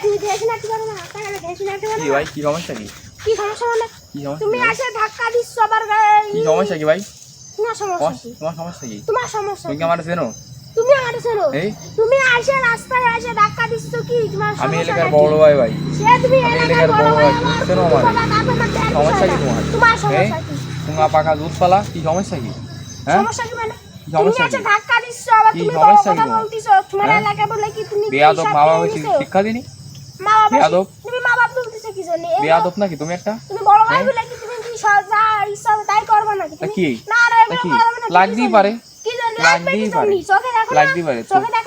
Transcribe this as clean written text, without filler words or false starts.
তুমি দেখি না কি করো না তাহলে দেখি না কি ভাই কি সমস্যা কি কি সমস্যা মানে কি সমস্যা তুমি এসে ধাক্কা দিচ্ছ আবার কি সমস্যা কি ভাই তোমার সমস্যা কি তোমার সমস্যা কি তোমার সমস্যা তুমি কি আমার চেনো তুমি আমার চেনো এই তুমি এসে রাস্তায় এসে ধাক্কা দিচ্ছ কি তোমার আমি সমস্যা এলাকার নাকি? বড় ভাই ভাই সে তুমি আমি এলাকার এলাকার বড় বড় ভাই ভাই, আমার চেনো তুমি আমারে। বাবা তারপর আমার দেয়ার সমস্যা বিষয় কি না। তোমার? তোমার এই সমস্যা কি তুমি পাকা দুধ পালা কি সমস্যা কি হ্যাঁ সমস্যা কি মানে কি তুমি সমস্যা এসে কি? ধাক্কা দিচ্ছ আবার কি তুমি বড় সমস্যা কি কথা তোমার? বলতিছো তোমার হ্যাঁ? এলাকায় বলে কি তুমি বেয়াদব হিসাব মা বাবা দিয়ে নিছো? শিক্ষা দিনি মা বাবা বেয়াদব? তুমি মা বাবা বলতিছো কি জানি বেয়াদব নাকি তুমি একটা তুমি বড় ভাই হ্যাঁ? বলে কি তুমি কি যা ইচ্ছা তাই করবে নাকি তা তুমি কি? না না তা এগুলো কি? করবে না লাগতেই পারে। কি জানি লাগতেই লাগবে কি পারে। জানি চোখে দেখো না লাগতেই পারে। চোখে দেখো